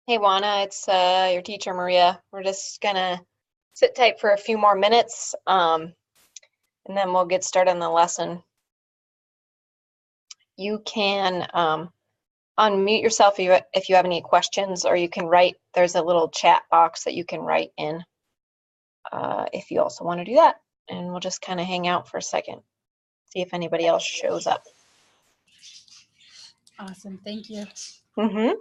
Hey Juana, it's your teacher Maria. We're just gonna sit tight for a few more minutes, and then we'll get started on the lesson. You can unmute yourself if you have any questions, or you can write. There's a little chat box that you can write in if you also want to do that. And we'll just kind of hang out for a second, see if anybody else shows up. Awesome, thank you. Mm-hmm.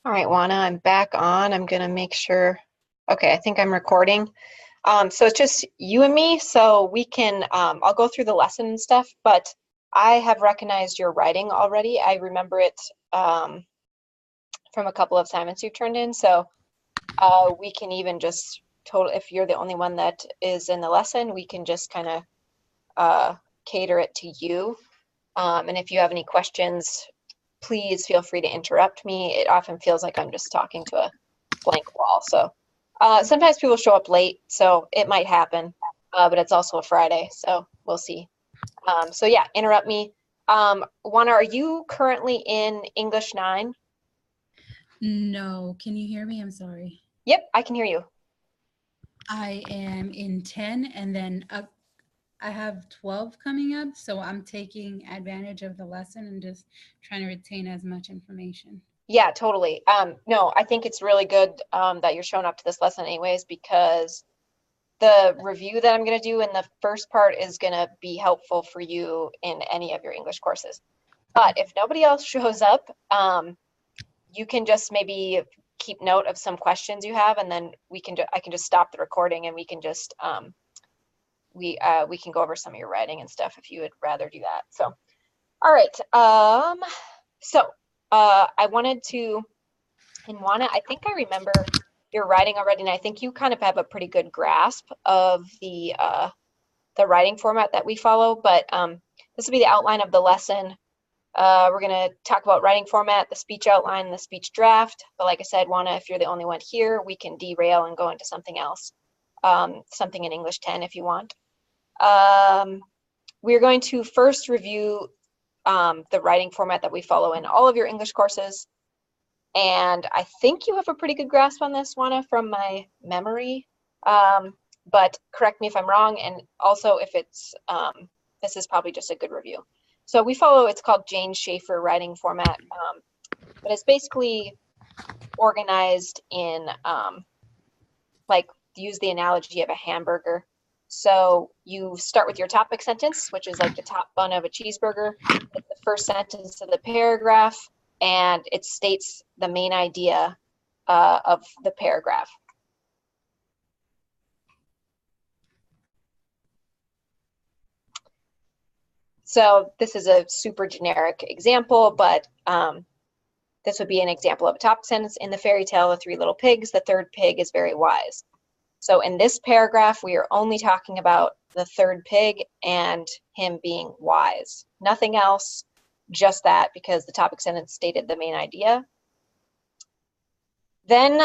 All right, Juana, I'm back on. I'm gonna make sure. Okay, I think I'm recording. So it's just you and me, so we can, I'll go through the lesson and stuff, but I have recognized your writing already. I remember it from a couple of assignments you've turned in, so we can even just if you're the only one that is in the lesson, we can just kind of cater it to you. And if you have any questions, please feel free to interrupt me. It often feels like I'm just talking to a blank wall. So sometimes people show up late, so it might happen, but it's also a Friday, so we'll see. So yeah, interrupt me. Juana, are you currently in English 9? No, can you hear me? I'm sorry. Yep, I can hear you. I am in 10 and then I have 12 coming up, so I'm taking advantage of the lesson and just trying to retain as much information. Yeah, totally. No, I think it's really good that you're showing up to this lesson anyways, because the review that I'm going to do in the first part is going to be helpful for you in any of your English courses. But if nobody else shows up, you can just maybe keep note of some questions you have, and then I can just stop the recording and we can just we can go over some of your writing and stuff if you would rather do that. So, all right. I wanted to, and Juana, I think I remember your writing already, and I think you kind of have a pretty good grasp of the writing format that we follow. But this will be the outline of the lesson. We're going to talk about writing format, the speech outline, and the speech draft. But like I said, Juana, if you're the only one here, we can derail and go into something else, something in English 10 if you want. We're going to first review the writing format that we follow in all of your English courses. And I think you have a pretty good grasp on this, Juana, from my memory. But correct me if I'm wrong. And also if it's, this is probably just a good review. So we follow, it's called Jane Schaefer writing format, but it's basically organized in, like, use the analogy of a hamburger. So you start with your topic sentence, which is like the top bun of a cheeseburger. It's the first sentence of the paragraph, and it states the main idea of the paragraph. So this is a super generic example, but this would be an example of a topic sentence. In the fairy tale, The Three Little Pigs, the third pig is very wise. So in this paragraph, we are only talking about the third pig and him being wise. Nothing else, just that, because the topic sentence stated the main idea. Then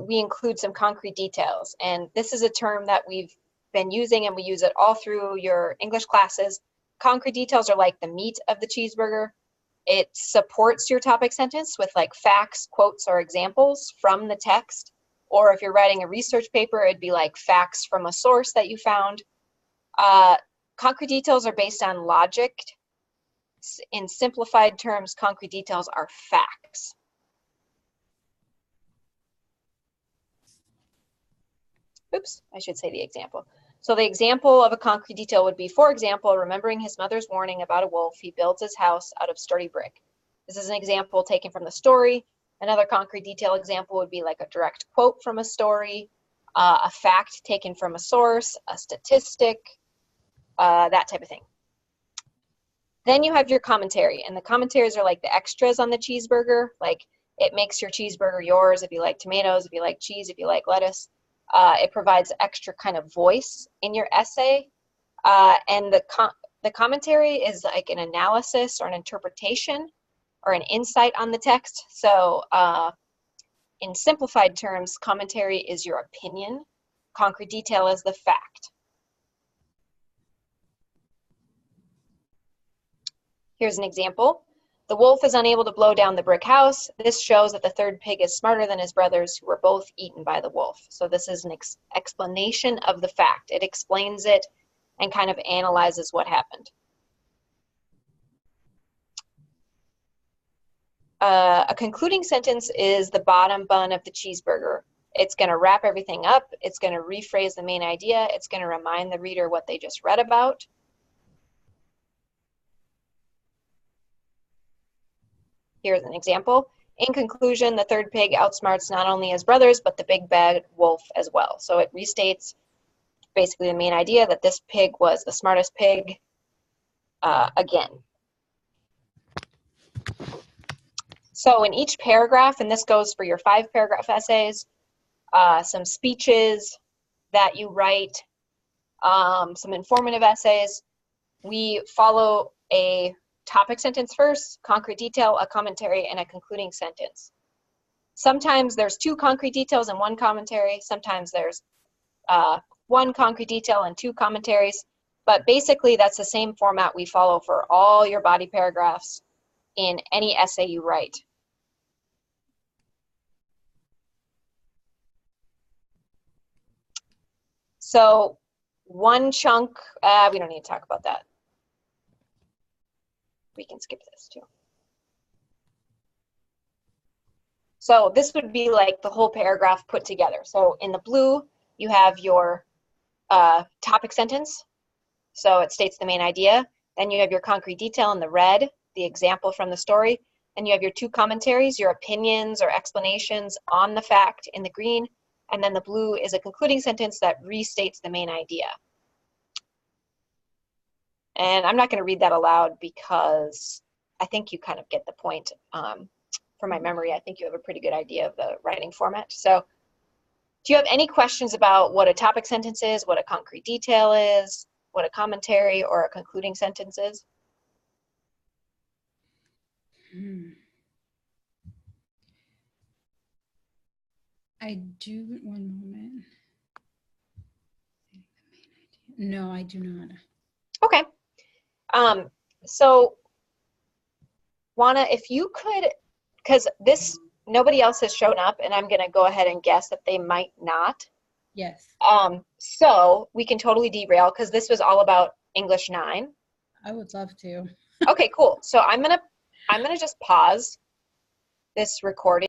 we include some concrete details. And this is a term that we've been using, and we use it all through your English classes. Concrete details are like the meat of the cheeseburger. It supports your topic sentence with like facts, quotes, or examples from the text. Or if you're writing a research paper, it'd be like facts from a source that you found. Concrete details are based on logic. In simplified terms, concrete details are facts. Oops, I should say the example. So the example of a concrete detail would be, for example, remembering his mother's warning about a wolf, he builds his house out of sturdy brick. This is an example taken from the story. Another concrete detail example would be like a direct quote from a story, a fact taken from a source, a statistic, that type of thing. Then you have your commentary, and the commentaries are like the extras on the cheeseburger. Like, it makes your cheeseburger yours if you like tomatoes, if you like cheese, if you like lettuce. It provides extra kind of voice in your essay. And the commentary is like an analysis or an interpretation or an insight on the text. So in simplified terms, commentary is your opinion. Concrete detail is the fact. Here's an example. The wolf is unable to blow down the brick house. This shows that the third pig is smarter than his brothers, who were both eaten by the wolf. So this is an explanation of the fact. It explains it and kind of analyzes what happened. A concluding sentence is the bottom bun of the cheeseburger. It's going to wrap everything up. It's going to rephrase the main idea. It's going to remind the reader what they just read about. Here's an example. In conclusion, the third pig outsmarts not only his brothers, but the big bad wolf as well. So it restates basically the main idea that this pig was the smartest pig again. So in each paragraph, and this goes for your 5-paragraph essays, some speeches that you write, some informative essays, we follow a topic sentence first, concrete detail, a commentary, and a concluding sentence. Sometimes there's 2 concrete details and 1 commentary. Sometimes there's 1 concrete detail and 2 commentaries. But basically, that's the same format we follow for all your body paragraphs in any essay you write. So one chunk, we don't need to talk about that. We can skip this too. So this would be like the whole paragraph put together. So in the blue, you have your topic sentence. So it states the main idea. Then you have your concrete detail in the red, the example from the story. And you have your 2 commentaries, your opinions or explanations on the fact in the green. And then the blue is a concluding sentence that restates the main idea. And I'm not going to read that aloud because I think you kind of get the point. From my memory, I think you have a pretty good idea of the writing format. So do you have any questions about what a topic sentence is, what a concrete detail is, what a commentary or a concluding sentence is? I do, one moment. No, I do not. Okay. So Juana, if you could, because this, nobody else has shown up, and I'm going to go ahead and guess that they might not. Yes. So we can totally derail because this was all about English 9. I would love to. Okay, cool. So I'm gonna just pause this recording.